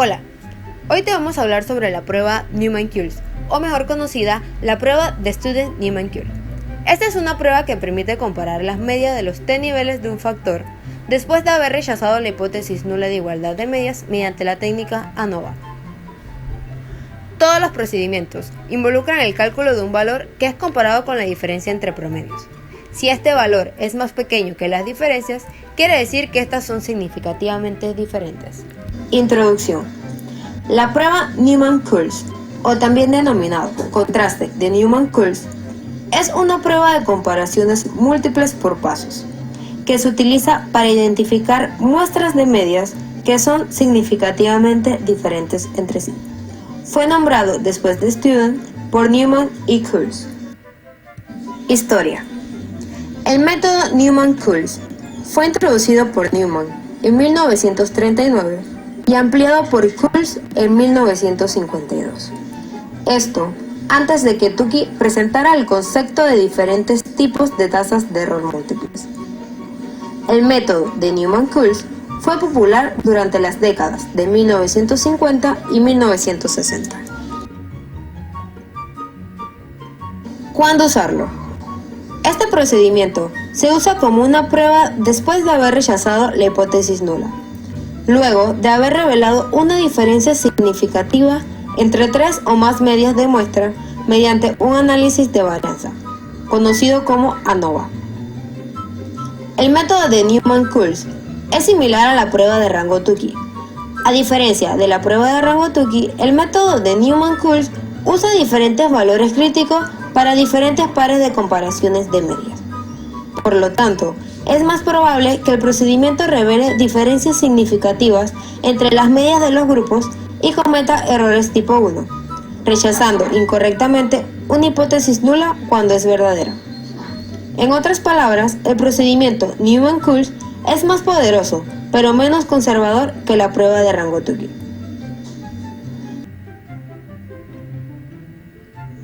Hola, hoy te vamos a hablar sobre la prueba Newman-Kuhls, o mejor conocida, la prueba de Student Newman-Kuhls. Esta es una prueba que permite comparar las medias de los t niveles de un factor después de haber rechazado la hipótesis nula de igualdad de medias mediante la técnica ANOVA. Todos los procedimientos involucran el cálculo de un valor que es comparado con la diferencia entre promedios. Si este valor es más pequeño que las diferencias, quiere decir que estas son significativamente diferentes. Introducción. La prueba Newman-Kuhls, o también denominado contraste de Newman-Kuhls, es una prueba de comparaciones múltiples por pasos, que se utiliza para identificar muestras de medias que son significativamente diferentes entre sí. Fue nombrado después de Student por Newman y Kuhls. Historia. El método Newman-Kuhls fue introducido por Newman en 1939 y ampliado por Kuhls en 1952. Esto antes de que Tukey presentara el concepto de diferentes tipos de tasas de error múltiples. El método de Newman-Kuhls fue popular durante las décadas de 1950 y 1960. ¿Cuándo usarlo? Este procedimiento se usa como una prueba después de haber rechazado la hipótesis nula, luego de haber revelado una diferencia significativa entre tres o más medias de muestra mediante un análisis de varianza, conocido como ANOVA. El método de Newman-Kuhls es similar a la prueba de rango Tukey. A diferencia de la prueba de rango Tukey, el método de Newman-Kuhls usa diferentes valores críticos para diferentes pares de comparaciones de medias. Por lo tanto, es más probable que el procedimiento revele diferencias significativas entre las medias de los grupos y cometa errores tipo 1, rechazando incorrectamente una hipótesis nula cuando es verdadera. En otras palabras, el procedimiento Newman-Kuhls es más poderoso, pero menos conservador que la prueba de rango Tukey.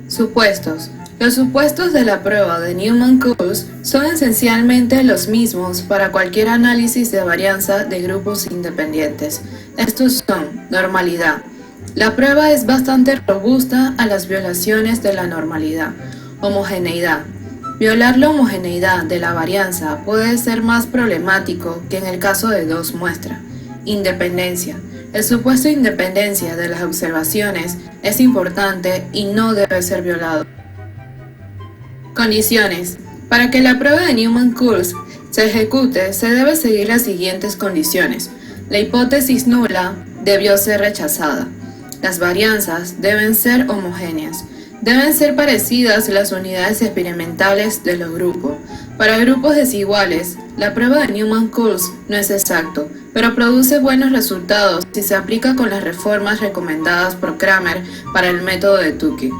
Supuestos. Los supuestos de la prueba de Newman-Kuhls son esencialmente los mismos para cualquier análisis de varianza de grupos independientes. Estos son: normalidad. La prueba es bastante robusta a las violaciones de la normalidad. Homogeneidad. Violar la homogeneidad de la varianza puede ser más problemático que en el caso de dos muestras. Independencia. El supuesto de independencia de las observaciones es importante y no debe ser violado. Condiciones. Para que la prueba de Newman-Kuhls se ejecute, se debe seguir las siguientes condiciones. La hipótesis nula debió ser rechazada. Las varianzas deben ser homogéneas. Deben ser parecidas las unidades experimentales de los grupos. Para grupos desiguales, la prueba de Newman-Kuhls no es exacto, pero produce buenos resultados si se aplica con las reformas recomendadas por Cramer para el método de Tukey.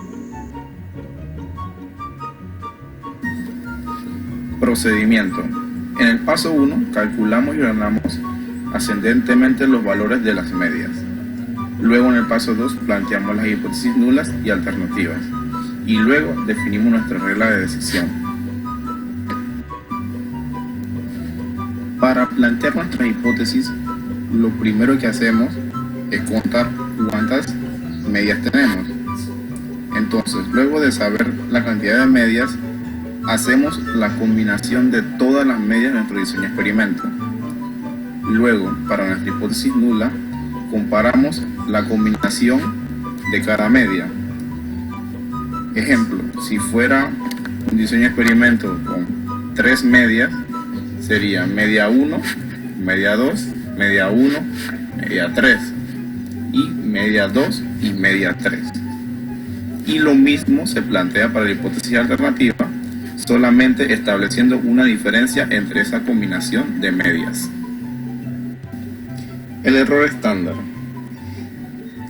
Procedimiento. En el paso 1, calculamos y ordenamos ascendentemente los valores de las medias. Luego en el paso 2 planteamos las hipótesis nulas y alternativas. Y luego definimos nuestra regla de decisión. Para plantear nuestras hipótesis, lo primero que hacemos es contar cuántas medias tenemos. Entonces, luego de saber la cantidad de medias, hacemos la combinación de todas las medias de nuestro diseño experimento. Luego, para nuestra hipótesis nula, comparamos la combinación de cada media. Ejemplo, si fuera un diseño experimento con 3 medias, sería media 1, media 2, media 1, media 3 y media 2 y media 3. Y lo mismo se plantea para la hipótesis alternativa, solamente estableciendo una diferencia entre esa combinación de medias. El error estándar.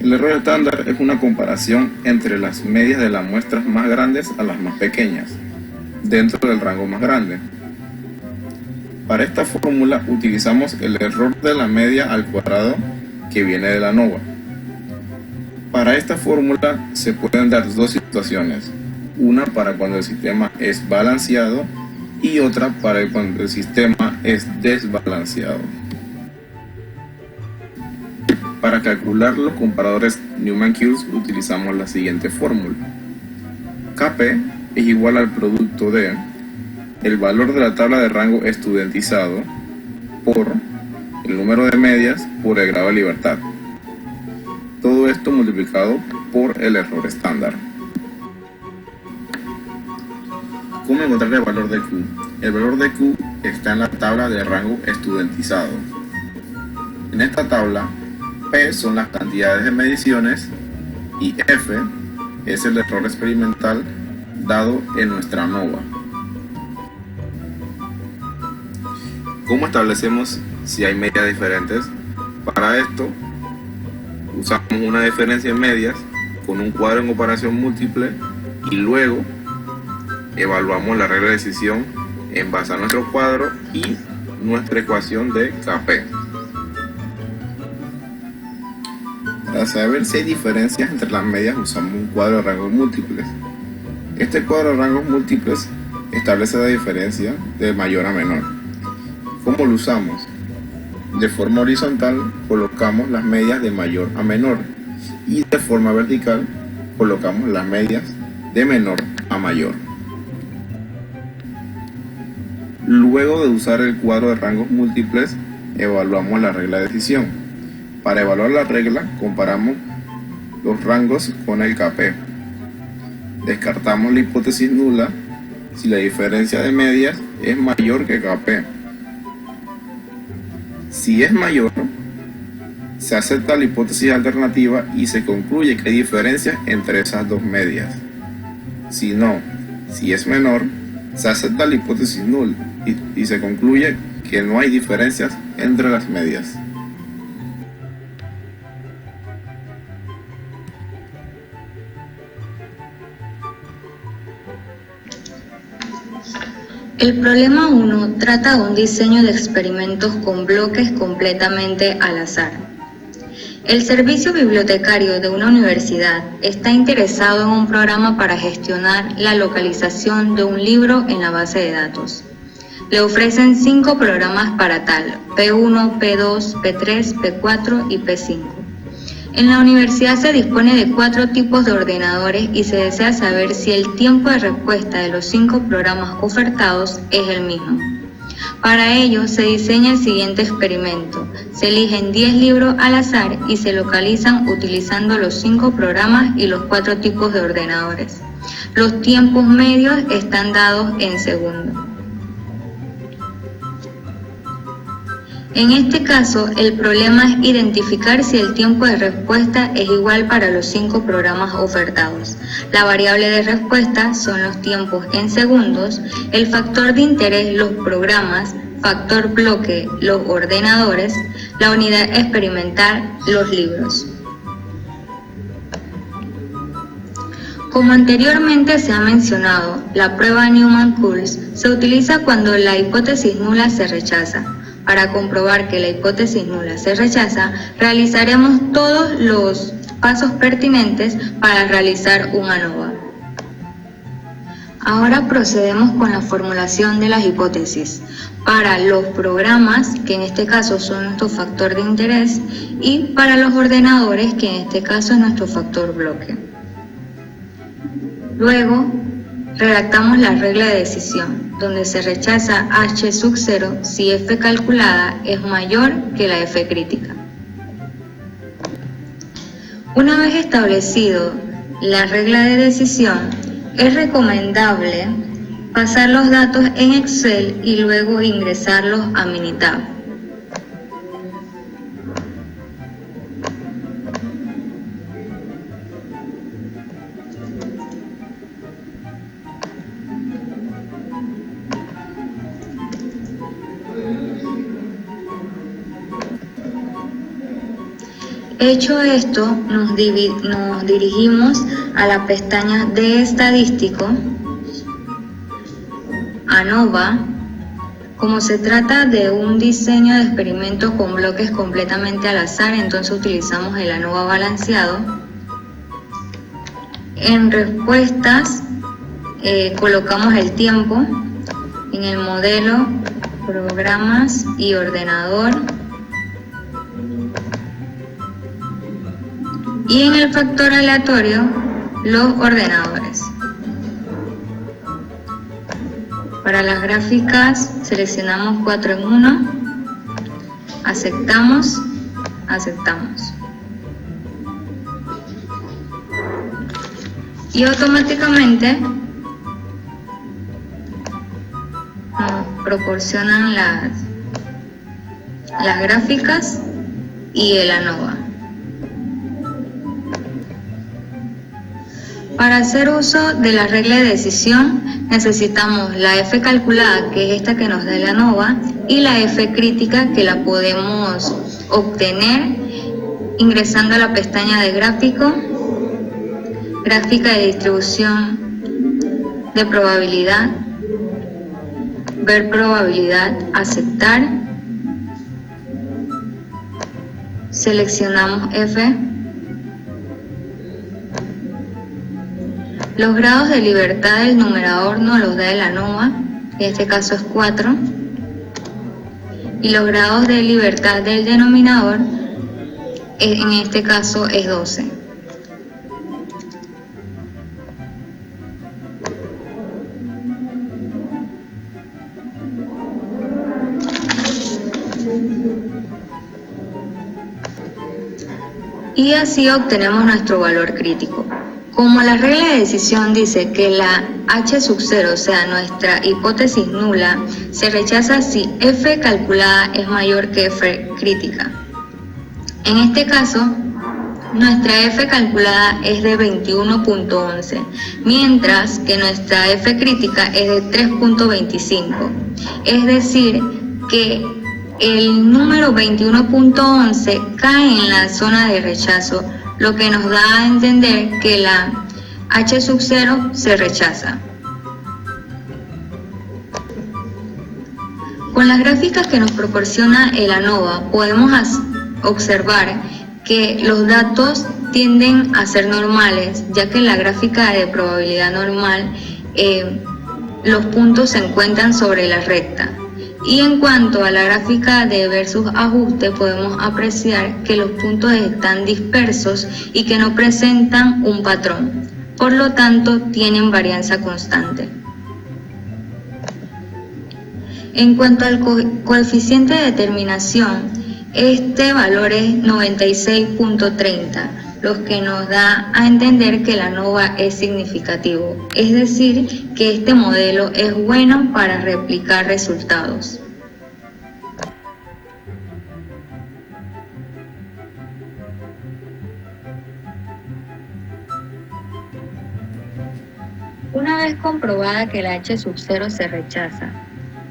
El error estándar es una comparación entre las medias de las muestras más grandes a las más pequeñas, dentro del rango más grande. Para esta fórmula utilizamos el error de la media al cuadrado que viene de la ANOVA. Para esta fórmula se pueden dar dos situaciones, una para cuando el sistema es balanceado y otra para cuando el sistema es desbalanceado. Para calcular los comparadores Newman-Kuhls utilizamos la siguiente fórmula. Kp es igual al producto de el valor de la tabla de rango estudiantizado por el número de medias por el grado de libertad. Todo esto multiplicado por el error estándar. ¿Cómo encontrar el valor de Q? El valor de Q está en la tabla de rango estudiantizado. En esta tabla, P son las cantidades de mediciones y F es el error experimental dado en nuestra ANOVA. ¿Cómo establecemos si hay medias diferentes? Para esto, usamos una diferencia en medias con un cuadro en comparación múltiple y luego evaluamos la regla de decisión en base a nuestro cuadro y nuestra ecuación de Kp. Para saber si hay diferencias entre las medias usamos un cuadro de rangos múltiples. Este cuadro de rangos múltiples establece la diferencia de mayor a menor. ¿Cómo lo usamos? De forma horizontal colocamos las medias de mayor a menor y de forma vertical colocamos las medias de menor a mayor. Luego de usar el cuadro de rangos múltiples, evaluamos la regla de decisión. Para evaluar la regla, comparamos los rangos con el Kp. Descartamos la hipótesis nula si la diferencia de medias es mayor que Kp. Si es mayor, se acepta la hipótesis alternativa y se concluye que hay diferencias entre esas dos medias. Si no, si es menor, se acepta la hipótesis nula y se concluye que no hay diferencias entre las medias. El problema 1 trata de un diseño de experimentos con bloques completamente al azar. El servicio bibliotecario de una universidad está interesado en un programa para gestionar la localización de un libro en la base de datos. Le ofrecen 5 programas para tal, P1, P2, P3, P4 y P5. En la universidad se dispone de 4 tipos de ordenadores y se desea saber si el tiempo de respuesta de los 5 programas ofertados es el mismo. Para ello se diseña el siguiente experimento. Se eligen 10 libros al azar y se localizan utilizando los 5 programas y los 4 tipos de ordenadores. Los tiempos medios están dados en segundos. En este caso, el problema es identificar si el tiempo de respuesta es igual para los 5 programas ofertados. La variable de respuesta son los tiempos en segundos, el factor de interés, los programas, factor bloque, los ordenadores, la unidad experimental, los libros. Como anteriormente se ha mencionado, la prueba Newman-Kuhls se utiliza cuando la hipótesis nula se rechaza. Para comprobar que la hipótesis nula se rechaza, realizaremos todos los pasos pertinentes para realizar un ANOVA. Ahora procedemos con la formulación de las hipótesis para los programas, que en este caso son nuestro factor de interés, y para los ordenadores, que en este caso es nuestro factor bloque. Luego, redactamos la regla de decisión, donde se rechaza H sub 0 si F calculada es mayor que la F crítica. Una vez establecido la regla de decisión, es recomendable pasar los datos en Excel y luego ingresarlos a Minitab. Hecho esto, nos dirigimos a la pestaña de estadístico, ANOVA. Como se trata de un diseño de experimento con bloques completamente al azar, entonces utilizamos el ANOVA balanceado. En respuestas colocamos el tiempo, en el modelo, programas y ordenador. y en el factor aleatorio los ordenadores. Para las gráficas seleccionamos 4 en 1, aceptamos. Y automáticamente nos proporcionan las gráficas y el ANOVA. Para hacer uso de la regla de decisión necesitamos la F calculada, que es esta que nos da el ANOVA, y la F crítica, que la podemos obtener ingresando a la pestaña de gráfico, gráfica de distribución de probabilidad, ver probabilidad, aceptar, seleccionamos F. Los grados de libertad del numerador nos los da el ANOVA, en este caso es 4, y los grados de libertad del denominador, en este caso es 12. Y así obtenemos nuestro valor crítico. Como la regla de decisión dice que la H sub 0, o sea, nuestra hipótesis nula, se rechaza si F calculada es mayor que F crítica. En este caso, nuestra F calculada es de 21.11, mientras que nuestra F crítica es de 3.25. Es decir, que el número 21.11 cae en la zona de rechazo, lo que nos da a entender que la H sub 0 se rechaza. Con las gráficas que nos proporciona el ANOVA podemos observar que los datos tienden a ser normales, ya que en la gráfica de probabilidad normal los puntos se encuentran sobre la recta. Y en cuanto a la gráfica de versus ajuste, podemos apreciar que los puntos están dispersos y que no presentan un patrón, por lo tanto tienen varianza constante. En cuanto al coeficiente de determinación, este valor es 96.30, lo que nos da a entender que el ANOVA es significativo, es decir, que este modelo es bueno para replicar resultados. Una vez comprobada que la H sub 0 se rechaza,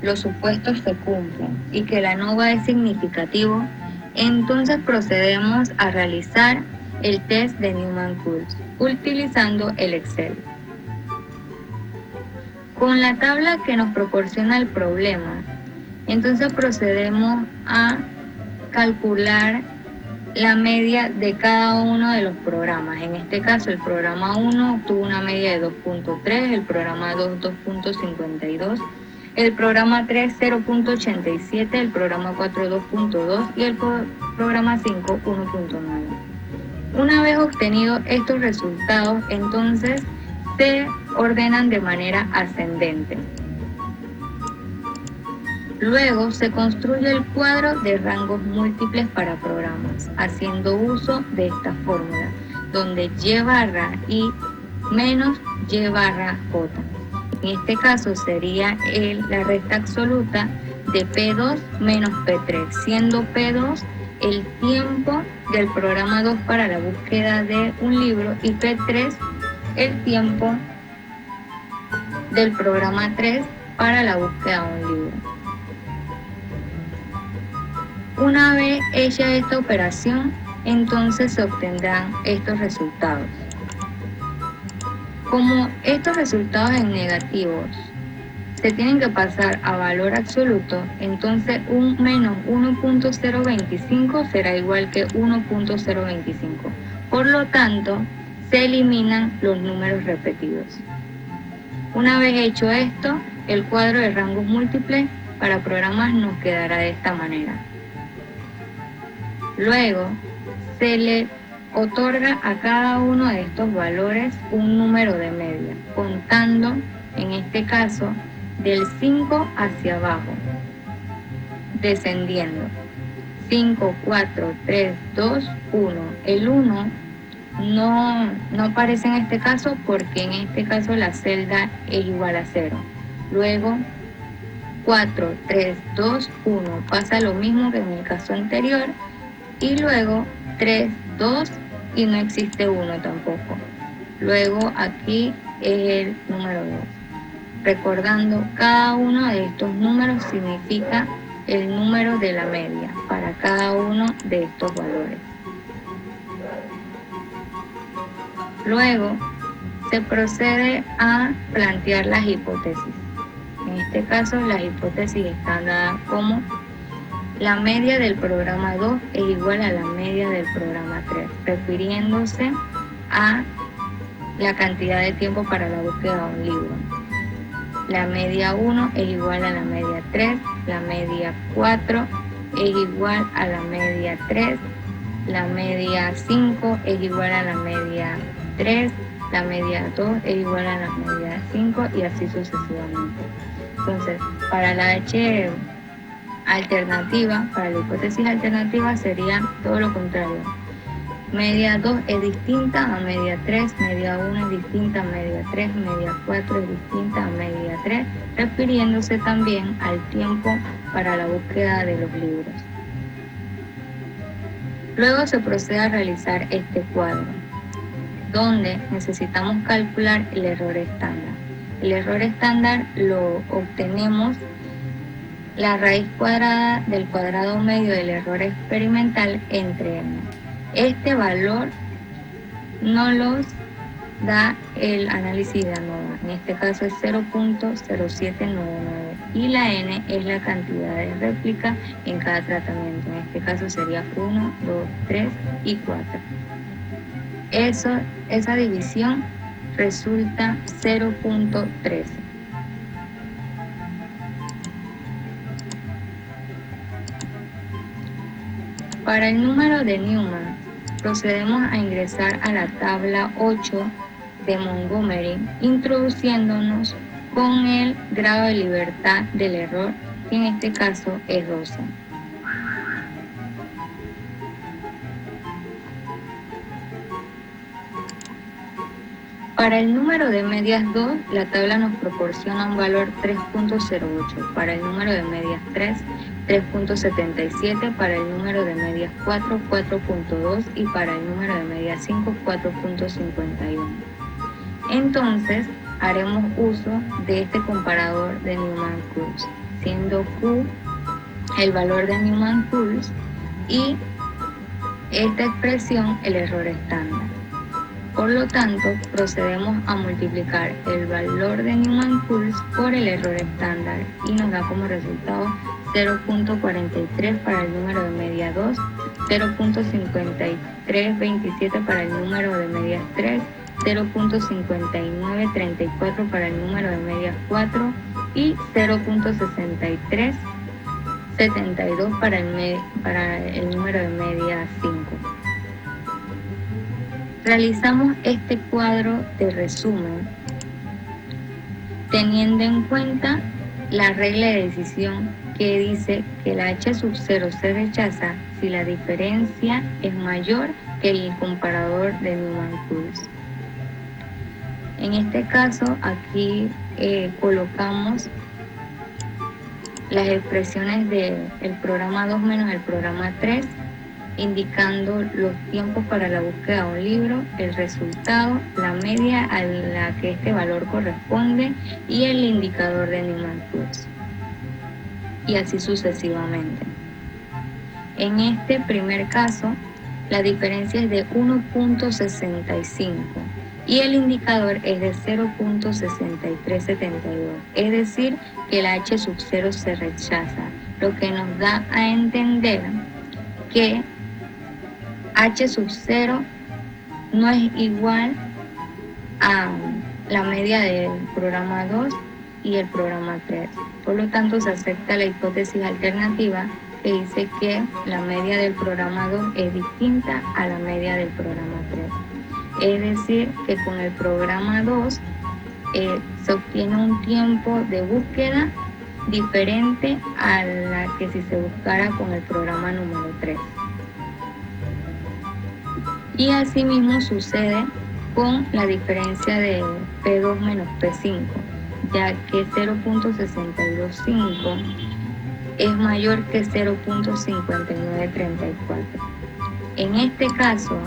los supuestos se cumplen y que el ANOVA es significativo, entonces procedemos a realizar el test de Newman-Coulson utilizando el Excel. Con la tabla que nos proporciona el problema, entonces procedemos a calcular la media de cada uno de los programas. En este caso, el programa 1 obtuvo una media de 2.3, el programa 2 2.52, el programa 3 0.87, el programa 4 2.2 y el programa 5 1.9. Una vez obtenidos estos resultados, entonces se ordenan de manera ascendente. Luego se construye el cuadro de rangos múltiples para programas, haciendo uso de esta fórmula, donde Y barra I menos Y barra J. En este caso sería la recta absoluta de P2 menos P3, siendo P2 el tiempo del programa 2 para la búsqueda de un libro y P3 el tiempo del programa 3 para la búsqueda de un libro. Una vez hecha esta operación, entonces se obtendrán estos resultados. Como estos resultados en negativos se tienen que pasar a valor absoluto, entonces un menos 1.025 será igual que 1.025. Por lo tanto, se eliminan los números repetidos. Una vez hecho esto, el cuadro de rangos múltiples para programas nos quedará de esta manera. Luego, se le otorga a cada uno de estos valores un número de media, contando, en este caso, del 5 hacia abajo, descendiendo. 5, 4, 3, 2, 1. El 1 no aparece en este caso porque en este caso la celda es igual a 0. Luego, 4, 3, 2, 1. Pasa lo mismo que en el caso anterior. Y luego 3, 2 y no existe 1 tampoco. Luego aquí es el número 2. Recordando, cada uno de estos números significa el número de la media para cada uno de estos valores. Luego se procede a plantear las hipótesis. En este caso, las hipótesis están dadas como la media del programa 2 es igual a la media del programa 3, refiriéndose a la cantidad de tiempo para la búsqueda de un libro. La media 1 es igual a la media 3, la media 4 es igual a la media 3, la media 5 es igual a la media 3, la media 2 es igual a la media 5 y así sucesivamente. Entonces, para la H alternativa, para la hipótesis alternativa sería todo lo contrario. Media 2 es distinta a media 3, media 1 es distinta a media 3, media 4 es distinta a media 3, refiriéndose también al tiempo para la búsqueda de los libros. Luego se procede a realizar este cuadro, donde necesitamos calcular el error estándar. El error estándar lo obtenemos la raíz cuadrada del cuadrado medio del error experimental entre n. Este valor no los da el análisis de ANOVA, en este caso es 0.0799 y la n es la cantidad de réplicas en cada tratamiento, en este caso sería 1, 2, 3 y 4. Esa división resulta 0.13. Para el número de Newman, procedemos a ingresar a la tabla 8 de Montgomery, introduciéndonos con el grado de libertad del error, que en este caso es 12. Para el número de medias 2, la tabla nos proporciona un valor 3.08. Para el número de medias 3, 3.77, para el número de medias 4, 4.2 y para el número de medias 5, 4.51. Entonces, haremos uso de este comparador de Newman-Coulson, siendo Q el valor de Newman-Coulson y esta expresión el error estándar. Por lo tanto, procedemos a multiplicar el valor de Newman-Coulson por el error estándar y nos da como resultado 0.43 para el número de media 2, 0.5327 para el número de medias 3, 0.5934 para el número de medias 4 y 0.6372 para el número de medias 5. Realizamos este cuadro de resumen teniendo en cuenta la regla de decisión que dice que la H sub 0 se rechaza si la diferencia es mayor que el comparador de Newman-Coulson. En este caso, aquí colocamos las expresiones del programa 2 menos el programa 3, indicando los tiempos para la búsqueda de un libro, el resultado, la media a la que este valor corresponde y el indicador de Newman-Coulson. Y así sucesivamente. En este primer caso, la diferencia es de 1.65 y el indicador es de 0.6372, es decir, que la H sub 0 se rechaza, lo que nos da a entender que H sub 0 no es igual a la media del programa 2 y el programa 3. Por lo tanto, se acepta la hipótesis alternativa que dice que la media del programa 2 es distinta a la media del programa 3. Es decir, que con el programa 2 se obtiene un tiempo de búsqueda diferente a la que si se buscara con el programa número 3. Y asimismo sucede con la diferencia de P2 menos P5, ya que 0.625 es mayor que 0.5934. En este caso,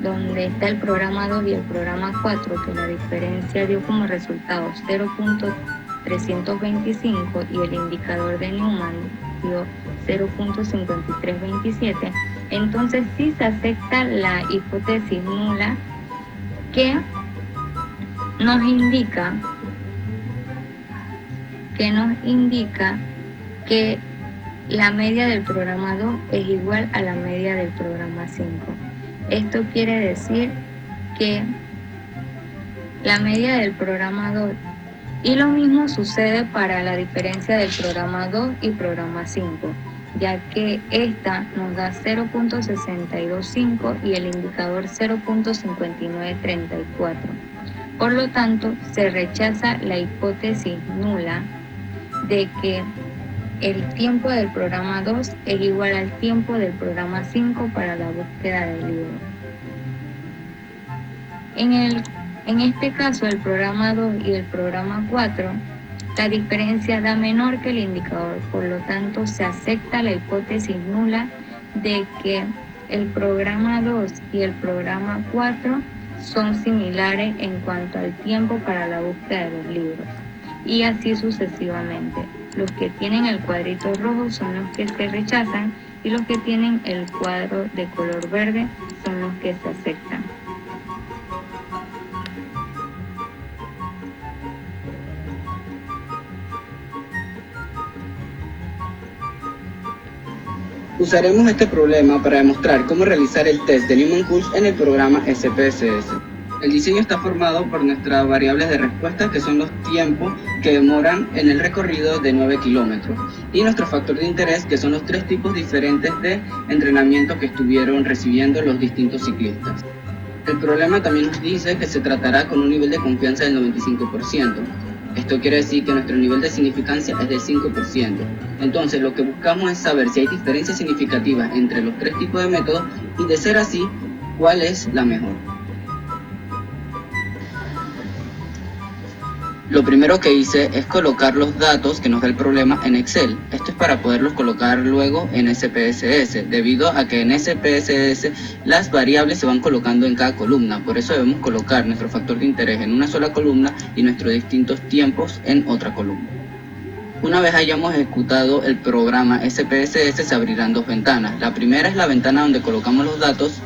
donde está el programa 2 y el programa 4, que la diferencia dio como resultado 0.325 y el indicador de Newman dio 0.5327, entonces sí se acepta la hipótesis nula que nos indica que la media del programa 2 es igual a la media del programa 5. Esto quiere decir que la media del programa 2, y lo mismo sucede para la diferencia del programa 2 y programa 5, ya que esta nos da 0.625 y el indicador 0.5934. Por lo tanto, se rechaza la hipótesis nula de que el tiempo del programa 2 es igual al tiempo del programa 5 para la búsqueda del libro. En este caso, el programa 2 y el programa 4, la diferencia da menor que el indicador, por lo tanto se acepta la hipótesis nula de que el programa 2 y el programa 4 son similares en cuanto al tiempo para la búsqueda de los libros, y así sucesivamente. Los que tienen el cuadrito rojo son los que se rechazan y los que tienen el cuadro de color verde son los que se aceptan. Usaremos este problema para demostrar cómo realizar el test de Newman-Coulson en el programa SPSS. El diseño está formado por nuestras variables de respuesta, que son los tiempos que demoran en el recorrido de 9 kilómetros, y nuestro factor de interés, que son los 3 tipos diferentes de entrenamiento que estuvieron recibiendo los distintos ciclistas. El problema también nos dice que se tratará con un nivel de confianza del 95%. Esto quiere decir que nuestro nivel de significancia es del 5%. Entonces, lo que buscamos es saber si hay diferencias significativas entre los 3 tipos de métodos y, de ser así, cuál es la mejor. Lo primero que hice es colocar los datos que nos da el problema en Excel. Esto es para poderlos colocar luego en SPSS, debido a que en SPSS las variables se van colocando en cada columna. Por eso debemos colocar nuestro factor de interés en una sola columna y nuestros distintos tiempos en otra columna. Una vez hayamos ejecutado el programa SPSS, se abrirán 2 ventanas. La primera es la ventana donde colocamos los datos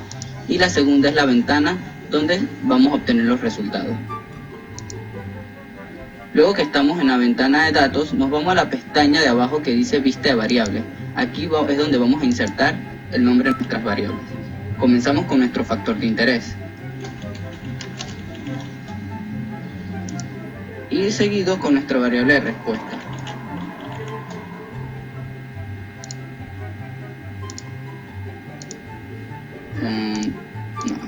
y la segunda es la ventana donde vamos a obtener los resultados. Luego que estamos en la ventana de datos, nos vamos a la pestaña de abajo que dice vista de variables. Aquí es donde vamos a insertar el nombre de nuestras variables. Comenzamos con nuestro factor de interés. Y seguido con nuestra variable de respuesta.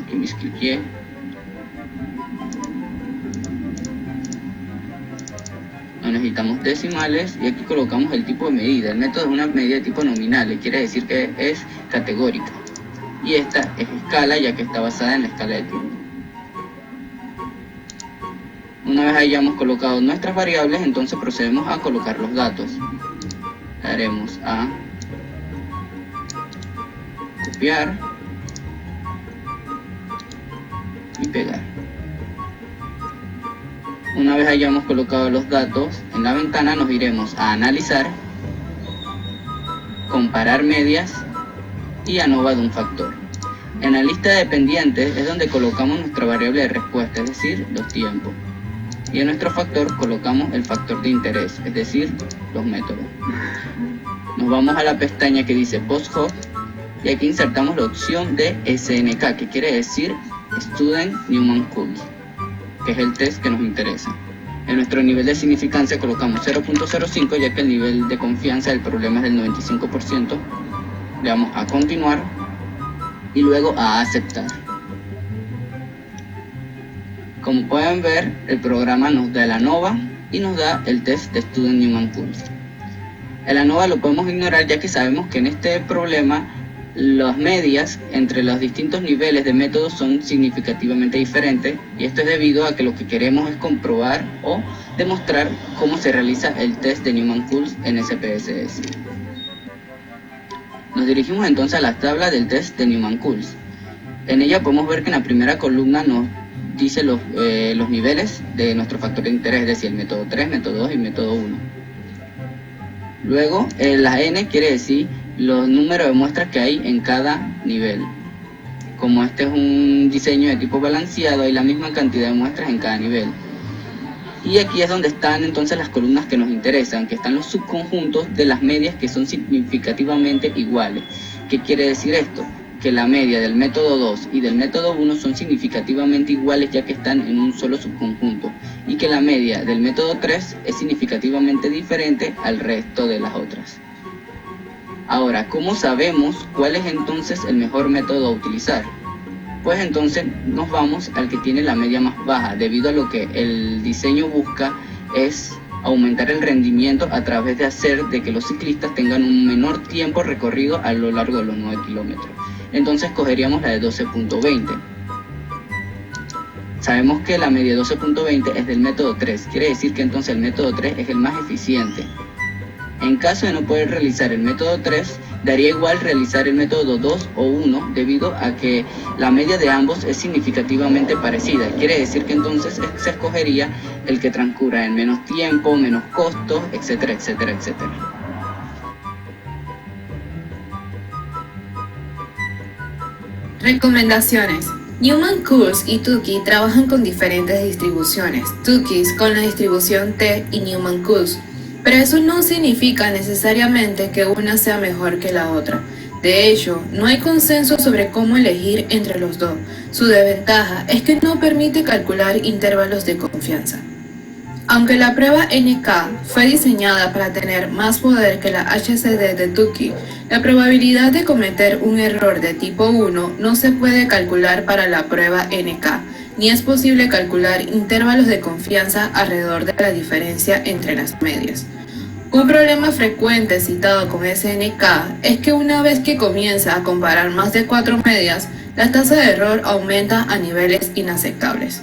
Aquí me cliqué. Necesitamos decimales y aquí colocamos el tipo de medida. El método es una medida de tipo nominal, quiere decir que es categórica. Y esta es escala, ya que está basada en la escala de tiempo. Una vez hayamos colocado nuestras variables, entonces procedemos a colocar los datos. Daremos a copiar y pegar. Una vez hayamos colocado los datos en la ventana, nos iremos a analizar, comparar medias y ANOVA de un factor. En la lista de dependientes es donde colocamos nuestra variable de respuesta, es decir, los tiempos. Y en nuestro factor colocamos el factor de interés, es decir, los métodos. Nos vamos a la pestaña que dice Post-Hoc y aquí insertamos la opción de SNK, que quiere decir Student Newman-Coulson, que es el test que nos interesa. En nuestro nivel de significancia colocamos 0.05, ya que el nivel de confianza del problema es del 95%. Le damos a continuar y luego a aceptar. Como pueden ver, el programa nos da el ANOVA y nos da el test de Student Newman Pulse. El ANOVA lo podemos ignorar, ya que sabemos que en este problema las medias entre los distintos niveles de métodos son significativamente diferentes, y esto es debido a que lo que queremos es comprobar o demostrar cómo se realiza el test de Newman Pulse en SPSS. Nos dirigimos entonces a la tabla del test de Newman Pulse. En ella podemos ver que en la primera columna nos dice los niveles de nuestro factor de interés, es decir, el método 3, método 2 y método 1. Luego, la N quiere decir los números de muestras que hay en cada nivel. Como este es un diseño de tipo balanceado, hay la misma cantidad de muestras en cada nivel. Y aquí es donde están entonces las columnas que nos interesan, que están los subconjuntos de las medias que son significativamente iguales. ¿Qué quiere decir esto? Que la media del método 2 y del método 1 son significativamente iguales, ya que están en un solo subconjunto, y que la media del método 3 es significativamente diferente al resto de las otras. Ahora, ¿cómo sabemos cuál es entonces el mejor método a utilizar? Pues entonces nos vamos al que tiene la media más baja, debido a lo que el diseño busca es aumentar el rendimiento a través de hacer de que los ciclistas tengan un menor tiempo recorrido a lo largo de los 9 kilómetros. Entonces cogeríamos la de 12.20. Sabemos que la media 12.20 es del método 3, quiere decir que entonces el método 3 es el más eficiente. En caso de no poder realizar el método 3, daría igual realizar el método 2 o 1, debido a que la media de ambos es significativamente parecida. Quiere decir que entonces se escogería el que transcurra en menos tiempo, menos costos, etcétera, etcétera, etcétera. Recomendaciones. Newman Course y Tukey trabajan con diferentes distribuciones, Tukey con la distribución T y Newman Course, pero eso no significa necesariamente que una sea mejor que la otra. De hecho, no hay consenso sobre cómo elegir entre los dos. Su desventaja es que no permite calcular intervalos de confianza. Aunque la prueba NK fue diseñada para tener más poder que la HCD de Tukey, la probabilidad de cometer un error de tipo 1 no se puede calcular para la prueba NK, ni es posible calcular intervalos de confianza alrededor de la diferencia entre las medias. Un problema frecuente citado con SNK es que una vez que comienza a comparar más de 4 medias, la tasa de error aumenta a niveles inaceptables.